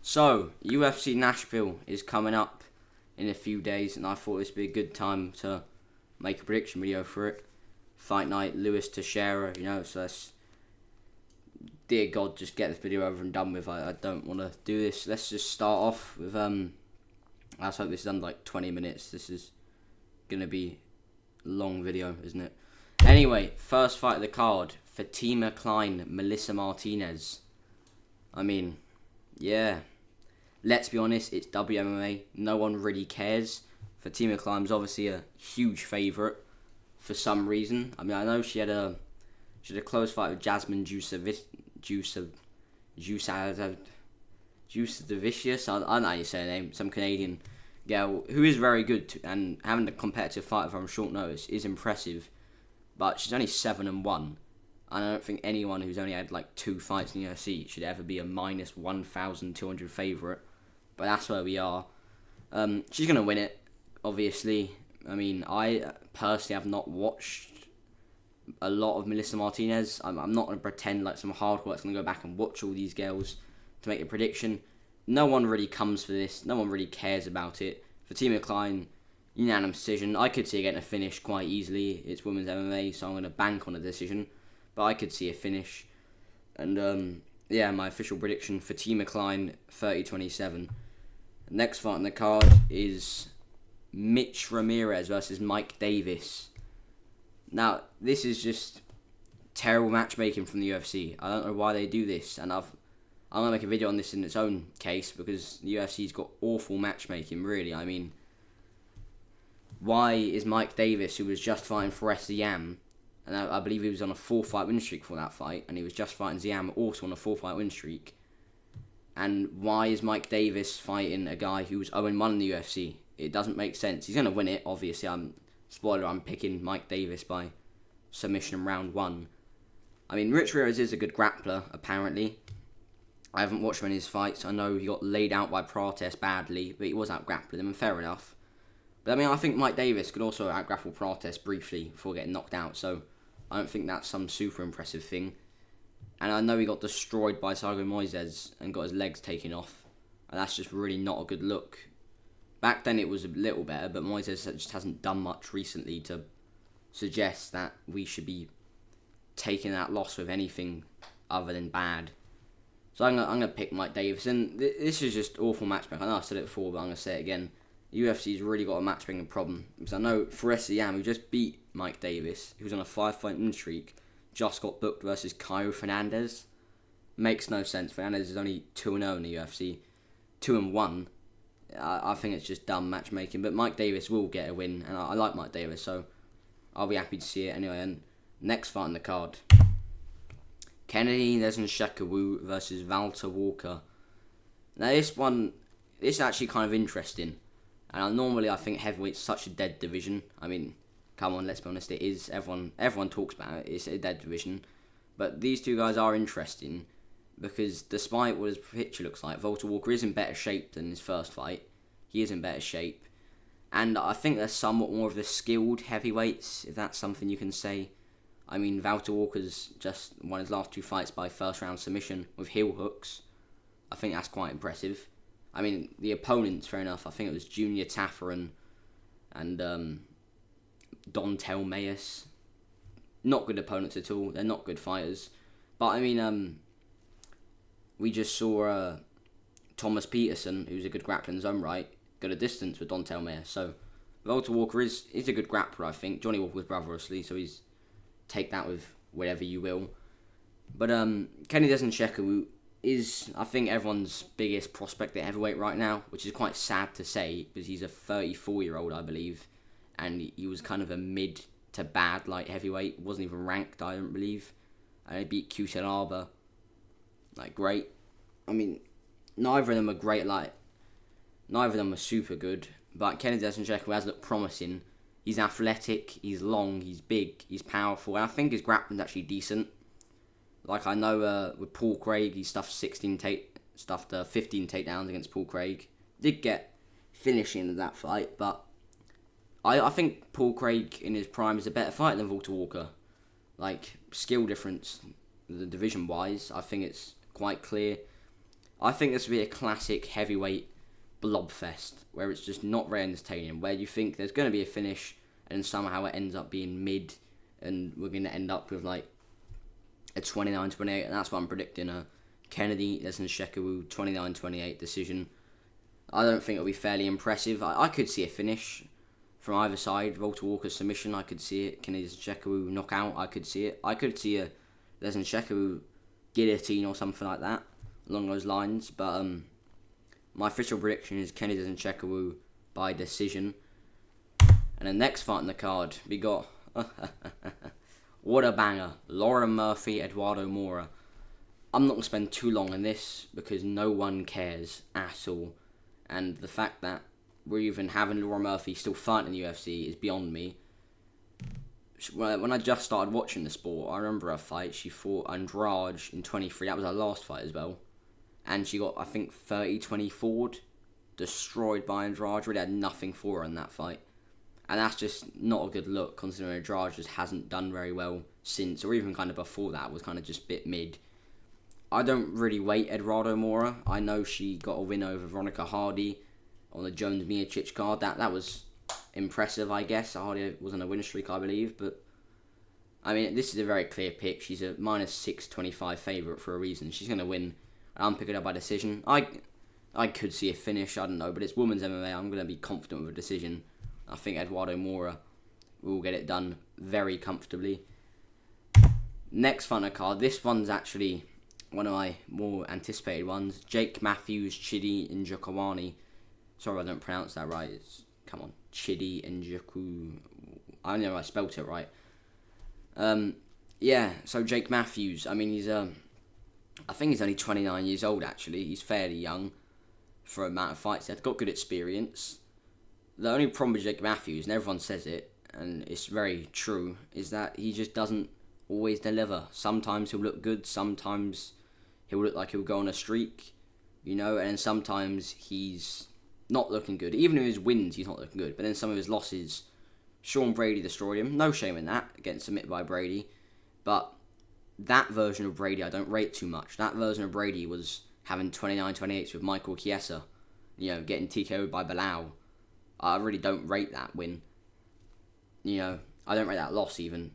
So, UFC Nashville is coming up in a few days, and I thought this would be a good time to make a prediction video for it. Fight night, Lewis Teixeira, so let's, dear God, just get this video over and done with. I don't want to do this. Let's just start off with, let's hope this is under like 20 minutes. This is going to be a long video, isn't it? Anyway, first fight of the card, Fatima Klein, Melissa Martinez. Yeah. Let's be honest, it's WMMA. No one really cares. Fatima Klein's obviously a huge favourite for some reason. I know she had a close fight with Jasmine Jusavicius. I don't know how you say her name. Some Canadian girl who is very good and having a competitive fight from short notice is impressive. But she's only 7-1. I don't think anyone who's only had like 2 fights in the UFC should ever be a minus 1,200 favourite. But that's where we are. She's going to win it, obviously. I personally have not watched a lot of Melissa Martinez. I'm not going to pretend like some hardcore that's going to go back and watch all these girls to make a prediction. No one really comes for this. No one really cares about it. Fatima Klein, unanimous decision. I could see her getting a finish quite easily. It's women's MMA, so I'm going to bank on a decision. But I could see a finish. And, my official prediction, Fatima Klein, 30-27. Next fight on the card is Mitch Ramirez versus Mike Davis. Now, this is just terrible matchmaking from the UFC. I don't know why they do this, and I'm going to make a video on this in its own case, because the UFC's got awful matchmaking, really. Why is Mike Davis, who was just fighting for Ziam, and I believe he was on a 4-fight win streak for that fight, and he was just fighting Ziam also on a 4-fight win streak, and why is Mike Davis fighting a guy who was 0-1 in the UFC? It doesn't make sense. He's going to win it, obviously. I'm picking Mike Davis by submission in round 1. Rich Ramirez is a good grappler, apparently. I haven't watched many of his fights. I know he got laid out by Prates badly, but he was out-grappling him, and fair enough. But I think Mike Davis could also out-grapple Prates briefly before getting knocked out, so I don't think that's some super impressive thing. And I know he got destroyed by Thiago Moises and got his legs taken off, and that's just really not a good look. Back then it was a little better, but Moises just hasn't done much recently to suggest that we should be taking that loss with anything other than bad. So I'm gonna pick Mike Davis, and this is just awful matchmaking. I know I've said it before, but I'm gonna say it again. UFC's really got a matchmaking problem, because I know Ziam, who just beat Mike Davis, who was on a 5-fight win streak, just got booked versus Caio Fernandez. Makes no sense. Fernandez is only 2-0 in the UFC, 2-1. I think it's just dumb matchmaking, but Mike Davis will get a win, and I like Mike Davis, so I'll be happy to see it anyway. And next fight on the card, Kennedy Jaku versus Valter Walker. Now this is actually kind of interesting, and normally I think heavyweight's such a dead division. Come on, let's be honest, it is. Everyone talks about it. It's a dead division, but these two guys are interesting, because despite what his picture looks like, Valter Walker is in better shape than his first fight. He is in better shape. And I think they're somewhat more of the skilled heavyweights, if that's something you can say. Valter Walker's just won his last 2 fights by first-round submission with heel hooks. I think that's quite impressive. The opponents, fair enough. I think it was Junior Taffer and Dontel Mayes. Not good opponents at all. They're not good fighters. But, we just saw Thomas Peterson, who's a good grappler in his own right, go a distance with Dontel Mayes. So, Valter Walker is a good grappler, I think. Johnny Walker's brother, obviously, so take that with whatever you will. But Kenny Jaku is, I think, everyone's biggest prospect at heavyweight right now, which is quite sad to say, because he's a 34-year-old, I believe, and he was kind of a mid to bad light heavyweight. Wasn't even ranked, I don't believe. And he beat QC Alba. Great. Neither of them are great, neither of them are super good, but Kenny Jaku has looked promising. He's athletic, he's long, he's big, he's powerful, and I think his grappling's actually decent. I know with Paul Craig, he stuffed 15 takedowns against Paul Craig. Did get finishing in that fight, but I think Paul Craig in his prime is a better fighter than Valter Walker. Skill difference, the division-wise, I think it's quite clear. I think this will be a classic heavyweight blobfest where it's just not very entertaining, where you think there's going to be a finish and somehow it ends up being mid and we're going to end up with like a 29-28, and that's what I'm predicting, a Kennedy Shekawu 29-28 decision. I don't think it'll be fairly impressive. I could see a finish from either side. Walter Walker's submission, I could see it. Kennedy Shekawu knockout, I could see it. I could see a Shekawu guillotine or something like that, along those lines. But my official prediction is Kennedy Shekawu by decision. And the next fight on the card, we got... what a banger. Lauren Murphy, Eduardo Mora. I'm not going to spend too long on this because no one cares at all. And the fact that we're even having Lauren Murphy still fighting in the UFC is beyond me. When I just started watching the sport, I remember her fight. She fought Andrade in 23. That was her last fight as well. And she got, I think, 30-24'd. Destroyed by Andrade. Really had nothing for her in that fight. And that's just not a good look, considering Andrade just hasn't done very well since, or even kind of before that, was kind of just a bit mid. I don't really rate Eduardo Mora. I know she got a win over Veronica Hardy on the Jones Miocic card. That was impressive, I guess. Hardy was on a win streak, I believe. But, I mean, this is a very clear pick. She's a minus 625 favourite for a reason. She's going to win. I'm picking her by decision. I could see a finish, I don't know. But it's women's MMA. I'm going to be confident with a decision. I think Eduardo Mora will get it done very comfortably. Next fight on the card. This one's actually one of my more anticipated ones. Jake Matthews, Chidi Njokuani. Sorry if I don't pronounce that right. Come on. Chidi Njoku. I don't know if I spelt it right. Yeah, so Jake Matthews. I mean, I think he's only 29 years old, actually. He's fairly young for a amount of fights. He's got good experience. The only problem with Jake Matthews, and everyone says it, and it's very true, is that he just doesn't always deliver. Sometimes he'll look good, sometimes he'll look like he'll go on a streak, and then sometimes he's not looking good. Even in his wins, he's not looking good. But then some of his losses, Sean Brady destroyed him. No shame in that, getting submitted by Brady. But that version of Brady I don't rate too much. That version of Brady was having 29-28 with Michael Chiesa, getting TKO'd by Bilal. I really don't rate that win. I don't rate that loss even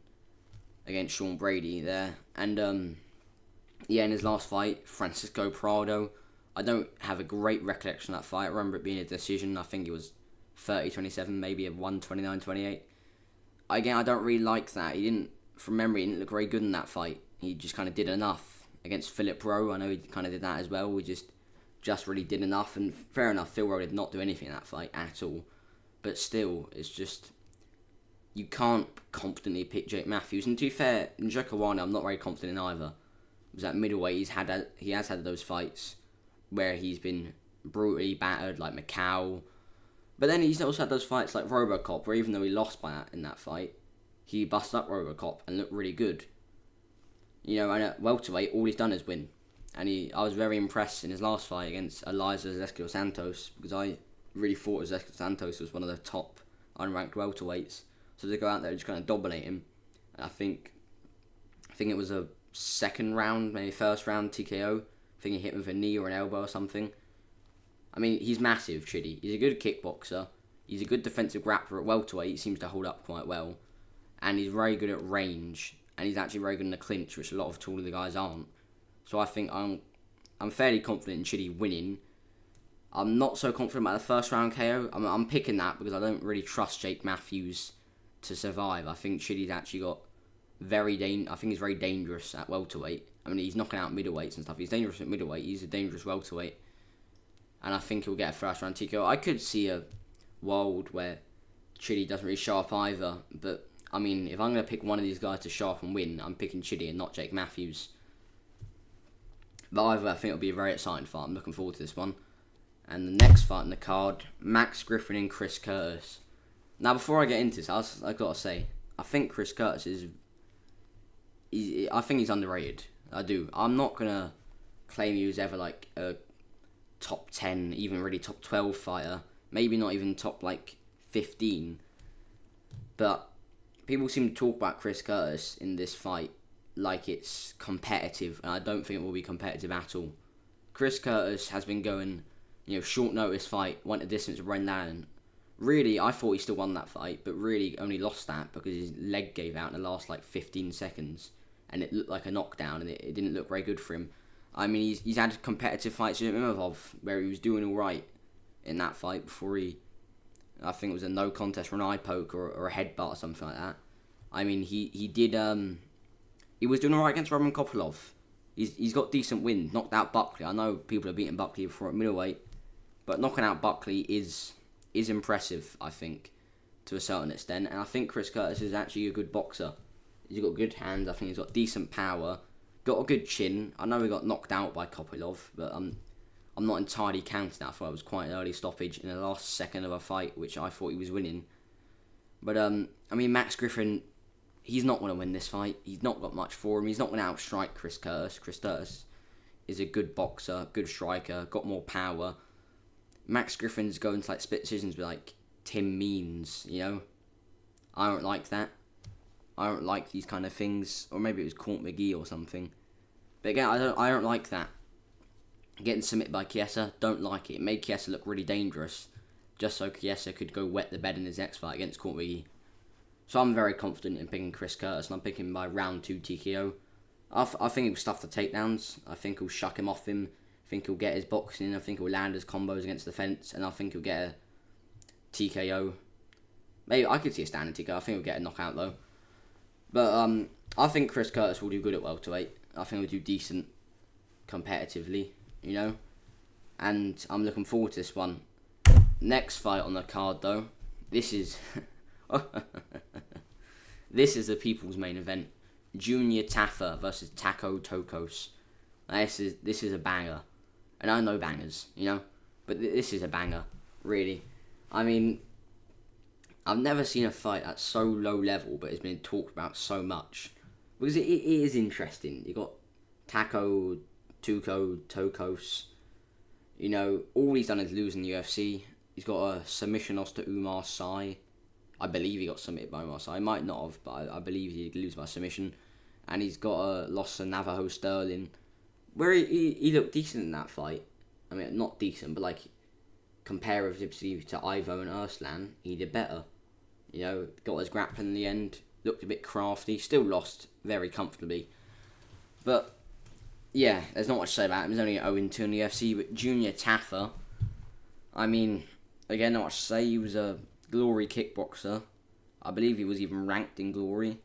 against Sean Brady there. And, in his last fight, Francisco Prado, I don't have a great recollection of that fight. I remember it being a decision. I think it was 30-27, maybe a 29-28. Again, I don't really like that. From memory, he didn't look very good in that fight. He just kind of did enough against Philip Rowe. I know he kind of did that as well. We just really did enough. And fair enough, Phil Rowe did not do anything in that fight at all. But still, it's just, you can't confidently pick Jake Matthews. And to be fair, in Njokuani, I'm not very confident in either. Because at middleweight, he has had those fights where he's been brutally battered, like Macau. But then he's also had those fights like Robocop, where even though he lost in that fight, he busted up Robocop and looked really good. And at welterweight, all he's done is win. And I was very impressed in his last fight against Eliza Ezequiel Santos, because I really thought Ezequiel Santos was one of the top unranked welterweights. So to go out there and just kind of dominate him, I think it was a second round, maybe first round TKO. I think he hit him with a knee or an elbow or something. I mean, he's massive, Chidi. He's a good kickboxer. He's a good defensive grappler at welterweight. He seems to hold up quite well. And he's very good at range. And he's actually very good in the clinch, which a lot of taller guys aren't. So I think I'm fairly confident in Chidi winning. I'm not so confident about the first round KO. I'm picking that because I don't really trust Jake Matthews to survive. I think Chidi's actually got I think he's very dangerous at welterweight. I mean, he's knocking out middleweights and stuff. He's dangerous at middleweight. He's a dangerous welterweight. And I think he'll get a first round TKO. I could see a world where Chidi doesn't really show up either. But, I mean, if I'm going to pick one of these guys to show up and win, I'm picking Chidi and not Jake Matthews. But either I think it'll be a very exciting fight. I'm looking forward to this one. And the next fight in the card, Max Griffin and Chris Curtis. Now, before I get into this, I've got to say, I think Chris Curtis I think he's underrated. I do. I'm not going to claim he was ever like a top 10, even really top 12 fighter. Maybe not even top 15. But people seem to talk about Chris Curtis in this fight like it's competitive, and I don't think it will be competitive at all. Chris Curtis has been going, short notice fight, went the distance with Brendan Allen. Really, I thought he still won that fight, but really only lost that because his leg gave out in the last 15 seconds, and it looked like a knockdown, and it didn't look very good for him. I mean, he's had competitive fights with Imavov where he was doing all right in that fight before I think it was a no contest for an eye poke or a headbutt or something like that. I mean, he was doing all right against Roman Kopylov. He's got decent wins. Knocked out Buckley. I know people have beaten Buckley before at middleweight, but knocking out Buckley is impressive, I think, to a certain extent. And I think Chris Curtis is actually a good boxer. He's got good hands. I think he's got decent power. Got a good chin. I know he got knocked out by Kopylov, but I'm not entirely counting that. I thought it was quite an early stoppage in the last second of a fight, which I thought he was winning. But I mean, Max Griffin, he's not going to win this fight. He's not got much for him. He's not going to outstrike Chris Curtis. Chris Curtis is a good boxer, good striker, got more power. Max Griffin's going to split decisions with Tim Means, I don't like that. I don't like these kind of things. Or maybe it was Court McGee or something. But again, I don't like that. Getting submitted by Chiesa, don't like it. It made Chiesa look really dangerous, just so Chiesa could go wet the bed in his next fight against Court McGee. So I'm very confident in picking Chris Curtis, and I'm picking him by round 2 TKO. I think he'll stuff the takedowns. I think he'll shuck him off him. I think he'll get his boxing in. I think he'll land his combos against the fence, and I think he'll get a TKO. Maybe I could see a standing TKO. I think he'll get a knockout though. But I think Chris Curtis will do good at welterweight. I think he'll do decent competitively, and I'm looking forward to this one. Next fight on the card though, this is this is the people's main event. Junior Taffer versus Tokos. This is a banger, and I know bangers, but this is a banger, really. I mean, I've never seen a fight at so low level, but it's been talked about so much because it is interesting. You got Tokos. All he's done is lose in the UFC. He's got a submission loss to Umar Sy. I believe he got submitted by Umar Sy. He might not have, but I believe he lose by submission. And he's got a loss to Navajo Sterling, where he looked decent in that fight. I mean, not decent, but comparatively to Ivo and Arslan, he did better. Got his grappling in the end, looked a bit crafty, still lost very comfortably. But yeah, there's not much to say about him. He's only 0-2 in the UFC, but Junior Taffer, I mean, again, not much to say. He was a Glory kickboxer. I believe he was even ranked in Glory.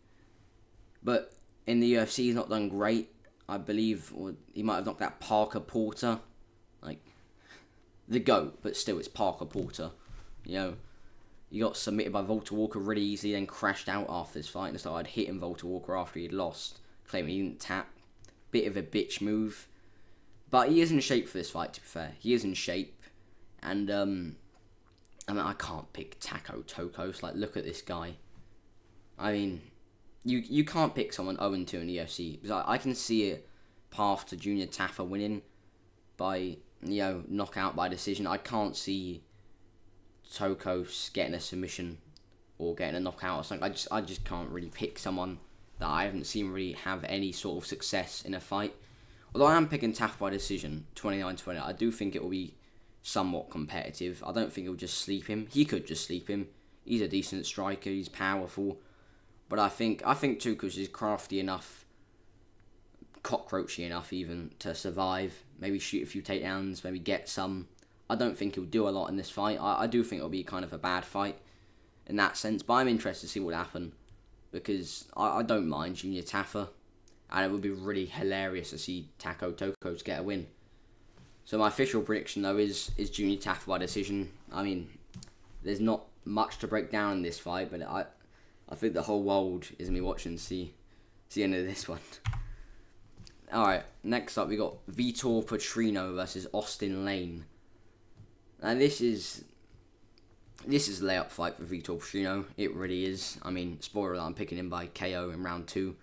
But in the UFC, he's not done great. I believe he might have knocked out Parker Porter. The GOAT, but still, it's Parker Porter. He got submitted by Volter Walker really easily, then crashed out after this fight and started hitting Volter Walker after he'd lost, claiming he didn't tap. Bit of a bitch move. But he is in shape for this fight, to be fair. He is in shape. And, I can't pick Tokos. Look at this guy. I mean, you can't pick someone 0-2 in the UFC. Because I can see a path to Junior Taffer winning by, knockout by decision. I can't see Tokos getting a submission or getting a knockout or something. I just can't really pick someone that I haven't seen really have any sort of success in a fight. Although I am picking Taffer by decision, 29-20, I do think it will be somewhat competitive. I don't think he'll just sleep him. He could just sleep him. He's a decent striker. He's powerful. But I think Tokos is crafty enough, cockroachy enough even, to survive. Maybe shoot a few takedowns, maybe get some. I don't think he'll do a lot in this fight. I do think it'll be kind of a bad fight in that sense. But I'm interested to see what will happen. Because I don't mind Junior Taffer. And it would be really hilarious to see Tokos get a win. So my official prediction, though, is Junior Taffer by decision. I mean, there's not much to break down in this fight, but I think the whole world is going to be watching to see the end of this one. Alright, next up we got Vitor Patino versus Austin Lane. Now this is a layup fight for Vitor Patino. It really is. I mean, spoiler alert, I'm picking him by KO in round 2.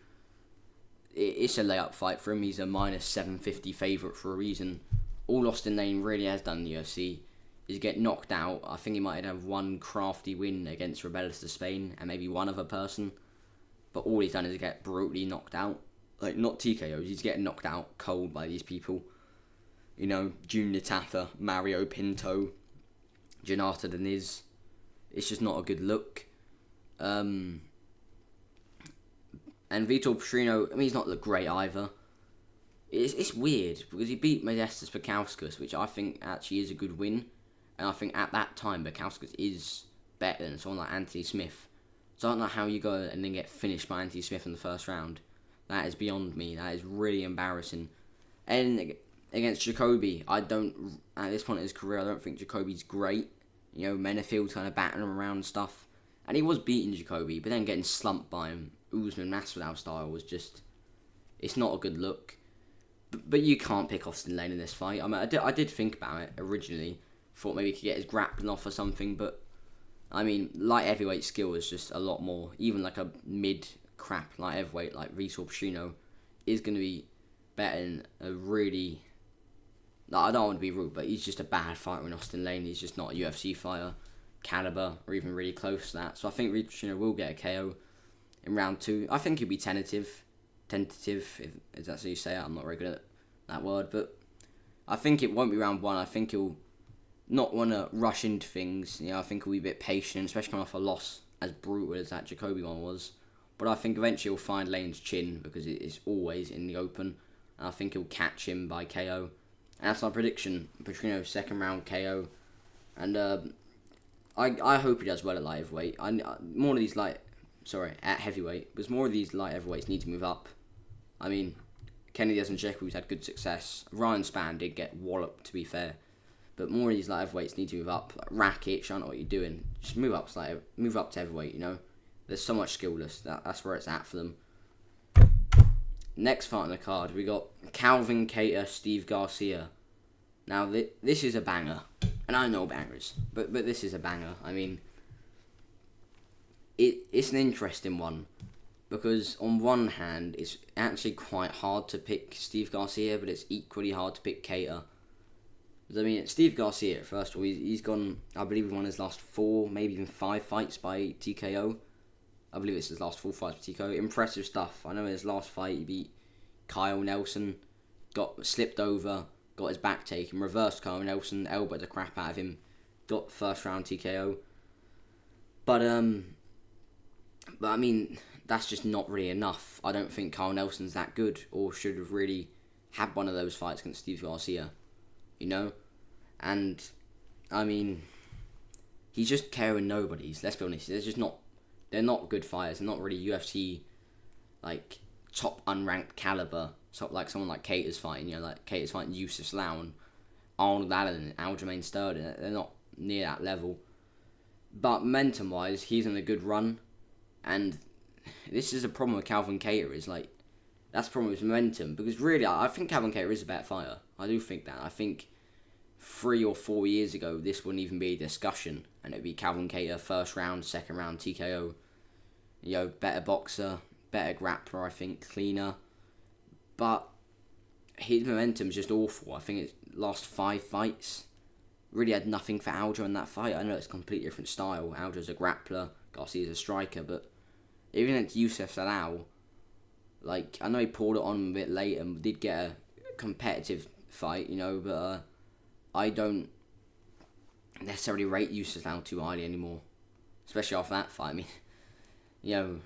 It's a layup fight for him. He's a minus 750 favourite for a reason. All Austin Lane really has done in the UFC is get knocked out. I think he might have one crafty win against Rebellis de Spain and maybe one other person. But all he's done is get brutally knocked out. Not TKOs, he's getting knocked out cold by these people. You know, Junior Taffer, Mario Pinto, Janata Deniz. It's just not a good look. And Vitor Patino, I mean, he's not looked great either. It's weird because he beat Modestas Bukauskas, which I think actually is a good win. And I think at that time, Bukauskas is better than someone like Anthony Smith. So I don't know how you go and then get finished by Anthony Smith in the first round. That is beyond me. That is really embarrassing. And against Jacoby, at this point in his career, I don't think Jacoby's great. You know, Menifield's kind of batting him around and stuff. And he was beating Jacoby, but then getting slumped by him, Usman Masvidal style, was just... It's not a good look. But you can't pick Austin Lane in this fight. I mean, I did think about it originally. Thought maybe he could get his grappling off or something, but... I mean, light heavyweight skill is just a lot more. Even like a mid-crap light heavyweight like Vitor Patino is going to be better than a really... I don't want to be rude, but he's just a bad fighter in Austin Lane. He's just not a UFC fighter caliber or even really close to that. So I think Vitor Patino will get a KO in round 2. I think he'll be tentative, if that's how you say it. I'm not very good at that word, but I think it won't be round 1. I think he'll not want to rush into things. You know, I think he'll be a bit patient, especially coming off a loss as brutal as that Jacoby one was. But I think eventually he'll find Lane's chin because it is always in the open. And I think he'll catch him by KO. And that's my prediction. Patino second round KO. And I hope he does well at light heavyweight. At heavyweight. Because more of these light heavyweights need to move up. I mean, Kennedy and Jaku's had good success. Ryan Spann did get walloped, to be fair. But more of these light heavyweights need to move up. Like Rakic, I don't know what you're doing. Just move up to heavyweight, you know. There's so much skillless. That's where it's at for them. Next fight on the card, we got Calvin Kattar, Steve Garcia. Now, this is a banger. And I know bangers. But this is a banger. I mean, it's an interesting one. Because on one hand, it's actually quite hard to pick Steve Garcia, but it's equally hard to pick Kattar. I mean, Steve Garcia, first of all, he's gone, I believe he won his last 4, maybe even 5 fights by TKO. I believe it's his last 4 fights by TKO. Impressive stuff. I know in his last fight, he beat Kyle Nelson, got slipped over, got his back taken, reversed Kyle Nelson, elbowed the crap out of him, got first round TKO. But I mean, that's just not really enough. I don't think Kyle Nelson's that good, or should have really had one of those fights against Steve Garcia. You know? And, I mean, he's just KOing nobodies, let's be honest. They're not good fighters. They're not really UFC, like, top unranked caliber. So, like, someone like Kattar's fighting, you know, like Kattar's fighting Yusuf Sloan, Arnold Allen, Aljamain Sterling. They're not near that level. But momentum-wise, he's on a good run. And this is a problem with Calvin Kattar, is, like, that's the problem with momentum. Because, really, I think Calvin Kattar is a better fighter. I do think that. I think 3 or 4 years ago, this wouldn't even be a discussion. And it would be Calvin Kattar, first round, second round, TKO. You know, better boxer, better grappler, I think, cleaner. But his momentum's just awful. I think it's last 5 fights. Really had nothing for Aljo in that fight. I know it's a completely different style. Aljo's a grappler, Garcia's a striker. But even against Youssef Zalal, like, I know he poured it on a bit late and did get a competitive fight, you know, but I don't necessarily rate Youssef Zalal too highly anymore. Especially after that fight. I mean, you know,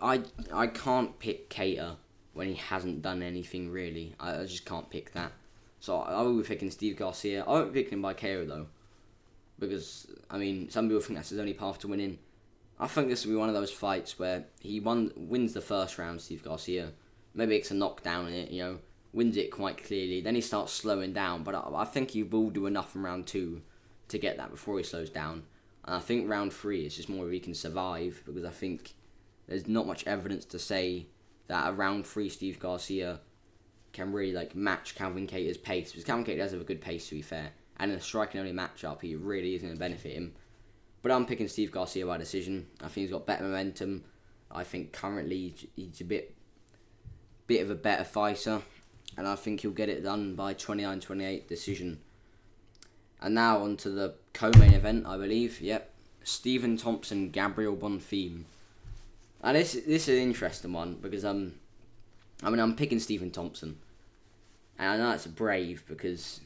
I can't pick Kattar when he hasn't done anything really. I just can't pick that. So I will be picking Steve Garcia. I won't be picking him by KO though. Because, I mean, some people think that's his only path to winning. I think this will be one of those fights where he wins the first round, Steve Garcia. Maybe it's a knockdown in it, you know. Wins it quite clearly. Then he starts slowing down. But I think he will do enough in round 2 to get that before he slows down. And I think round 3 is just more if he can survive. Because I think there's not much evidence to say that a round 3 Steve Garcia can really, like, match Calvin Kattar's pace. Because Calvin Kattar does have a good pace, to be fair. And in a striking-only matchup, he really is going to benefit him. But I'm picking Steve Garcia by decision. I think he's got better momentum. I think currently he's a bit of a better fighter. And I think he'll get it done by 29-28 decision. And now on to the co-main event, I believe. Yep. Stephen Thompson, Gabriel Bonfim. And this is an interesting one because I'm picking Stephen Thompson. And I know it's brave because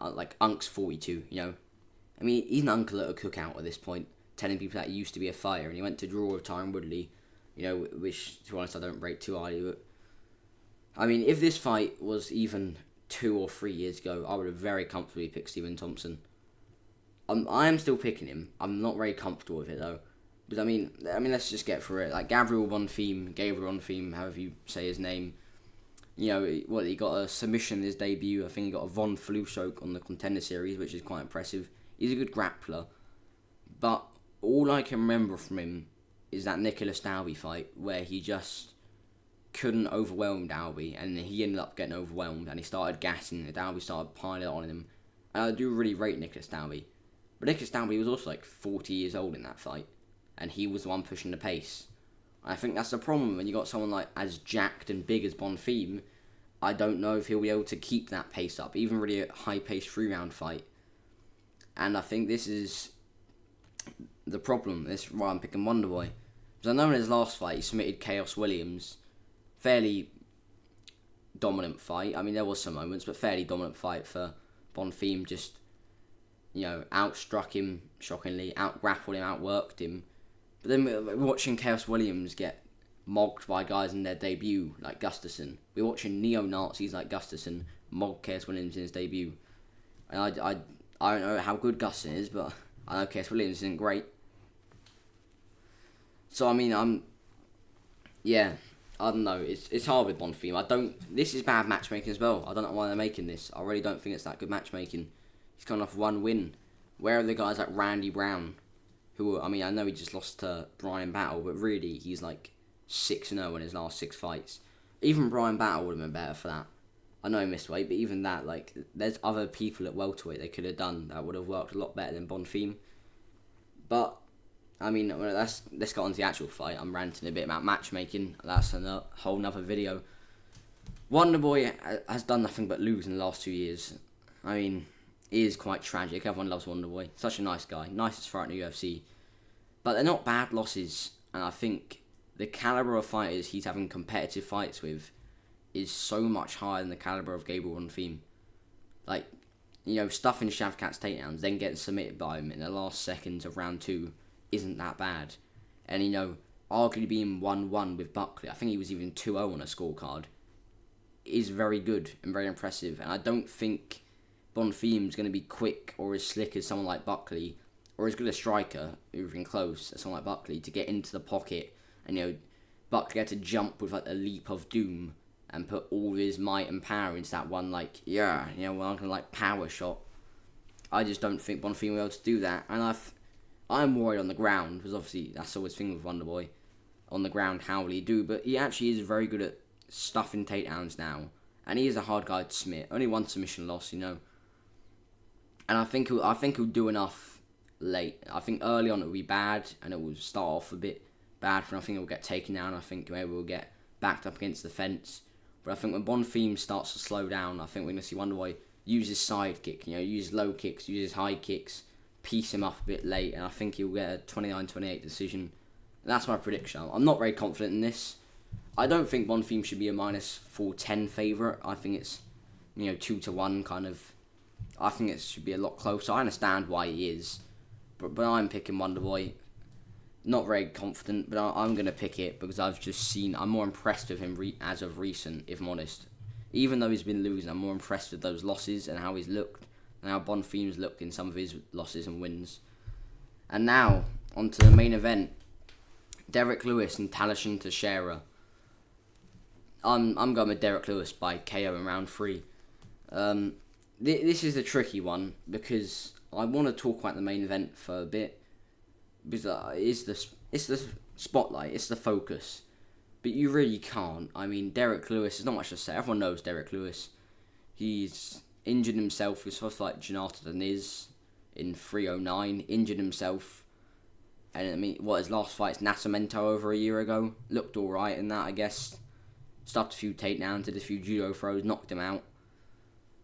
like Unk's 42, you know. I mean, he's an uncle at a cookout at this point, telling people that he used to be a fighter, and he went to draw with Tyron Woodley, you know, which, to be honest, I don't rate too highly. But I mean, if this fight was even 2 or 3 years ago, I would have very comfortably picked Stephen Thompson. I am still picking him. I'm not very comfortable with it though. But I mean, let's just get through it. Like Gabriel Bonfim, however you say his name. You know, he got a submission in his debut. I think he got a Von Flue choke on the Contender Series, which is quite impressive. He's a good grappler. But all I can remember from him is that Nicholas Dalby fight where he just couldn't overwhelm Dalby, and he ended up getting overwhelmed, and he started gassing, and Dalby started piling it on him. And I do really rate Nicholas Dalby. But Nicholas Dalby was also like 40 years old in that fight, and he was the one pushing the pace. I think that's the problem when you got someone like as jacked and big as Bonfim. I don't know if he'll be able to keep that pace up, even really a high-paced 3-round fight. And I think this is the problem. This is why I'm picking Wonderboy. Because I know in his last fight he submitted Chaos Williams. Fairly dominant fight. I mean, there was some moments, but fairly dominant fight for Bonfim. Just, you know, outstruck him, shockingly, out-grappled him, outworked him. But then we're watching Chaos Williams get mogged by guys in their debut, like Gustafsson. We're watching neo-Nazis like Gustafsson mog Chaos Williams in his debut. And I don't know how good Gustafsson is, but I know Chaos Williams isn't great. So, I mean, I don't know. It's hard with Bonfim. This is bad matchmaking as well. I don't know why they're making this. I really don't think it's that good matchmaking. He's coming off 1 win. Where are the guys like Randy Brown? Who, I mean, I know he just lost to Brian Battle, but really, he's like 6-0 in his last 6 fights. Even Brian Battle would have been better for that. I know he missed weight, but even that, like, there's other people at welterweight they could have done that would have worked a lot better than Bonfim. But, I mean, let's get on to the actual fight. I'm ranting a bit about matchmaking. That's a whole nother video. Wonderboy has done nothing but lose in the last 2 years. I mean, he is quite tragic. Everyone loves Wonderboy. Such a nice guy. Nicest fighter in the UFC. But they're not bad losses. And I think the caliber of fighters he's having competitive fights with is so much higher than the caliber of Gabriel Bonfim. Like, you know, stuffing Shavkat's takedowns, then getting submitted by him in the last seconds of round 2 isn't that bad. And, you know, arguably being 1-1 with Buckley, I think he was even 2-0 on a scorecard, is very good and very impressive. And I don't think Bonfim's going to be quick or as slick as someone like Buckley, or as good a striker, even close, as someone like Buckley, to get into the pocket. And, you know, Buckley had to jump with like a leap of doom and put all his might and power into that one, like, yeah, you know, one kind of like power shot. I just don't think Bonfim will be able to do that. And I'm worried on the ground, because obviously that's always the thing with Wonderboy. On the ground, how will he do? But he actually is very good at stuffing takedowns now. And he is a hard guy to submit. Only 1 submission loss, you know. And I think he'll do enough late. I think early on it will be bad, and it will start off a bit bad for him. I think it will get taken down. I think maybe we'll get backed up against the fence. But I think when Bonfim starts to slow down, I think we're going to see Wonderboy use his side kick, you know, use low kicks, use his high kicks, piece him up a bit late, and I think he'll get a 29-28 decision. And that's my prediction. I'm not very confident in this. I don't think Bonfim should be a -410 favourite. I think it's, you know, 2-1 kind of. I think it should be a lot closer. I understand why he is, but I'm picking Wonderboy. Not very confident, but I'm going to pick it because I'm more impressed with him as of recent, if I'm honest. Even though he's been losing, I'm more impressed with those losses and how he's looked, and how Bonfim's looked in some of his losses and wins. And now, on to the main event. Derek Lewis and Talishan Teixeira. I'm going with Derek Lewis by KO in round 3. This is a tricky one because I want to talk about the main event for a bit. Because it's the spotlight, it's the focus. But you really can't. I mean, Derek Lewis, there's not much to say. Everyone knows Derek Lewis. He's injured himself. He was supposed to fight Jonathan Deniz in 309. Injured himself. And I mean, his last fight's Nascimento over a year ago. Looked alright in that, I guess. Stuffed a few takedowns, did a few judo throws, knocked him out.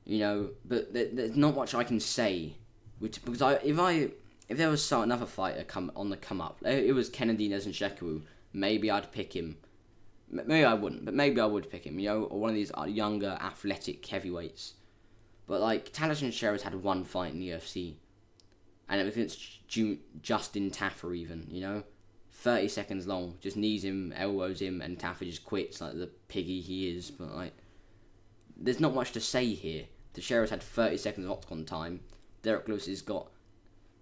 You know, but there's not much I can say. Because if there was another fighter come up, it was Kennedy Jaku, maybe I'd pick him. Maybe I wouldn't, but maybe I would pick him, or one of these younger, athletic heavyweights. But, like, Teixeira's had one fight in the UFC, and it was against Justin Taffer even, 30 seconds long, just knees him, elbows him, and Taffer just quits like the piggy he is. But, like, there's not much to say here. Teixeira's had 30 seconds of octagon time. Derek Lewis has got,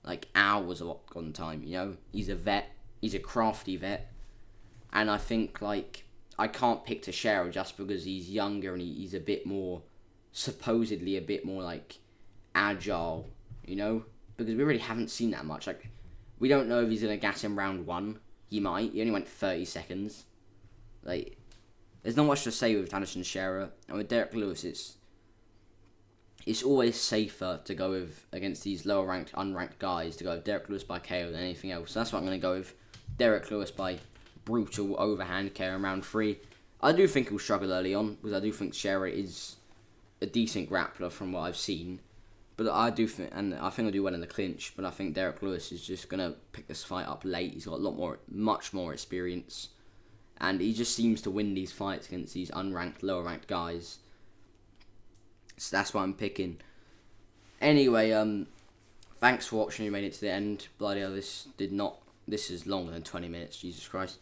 like, hours of octagon time, He's a vet. He's a crafty vet. And I think, like, I can't pick Teixeira just because he's younger and he's a bit more, supposedly a bit more, like, agile, Because we really haven't seen that much. Like, we don't know if he's going to gas him round 1. He might. He only went 30 seconds. Like, there's not much to say with Teixeira. And with Derek Lewis, it's always safer to go with, against these lower ranked, unranked guys, to go with Derek Lewis by KO than anything else. So that's what I'm going to go with. Derek Lewis by brutal overhand KO in round 3. I do think he'll struggle early on, because I do think Teixeira is a decent grappler from what I've seen. But I do think, and I think he'll do well in the clinch, but I think Derek Lewis is just going to pick this fight up late. He's got much more experience. And he just seems to win these fights against these unranked, lower ranked guys. So that's what I'm picking. Anyway, thanks for watching. You made it to the end. Bloody hell, this is longer than 20 minutes, Jesus Christ.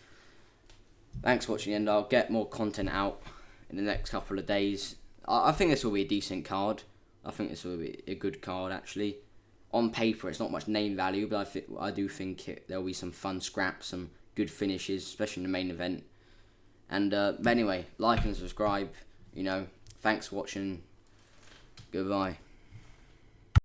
Thanks for watching the end. I'll get more content out in the next couple of days. I think this will be a decent card. I think this will be a good card, actually. On paper, it's not much name value, but I do think there'll be some fun scraps, some good finishes, especially in the main event. And but anyway, like and subscribe. Thanks for watching. Goodbye.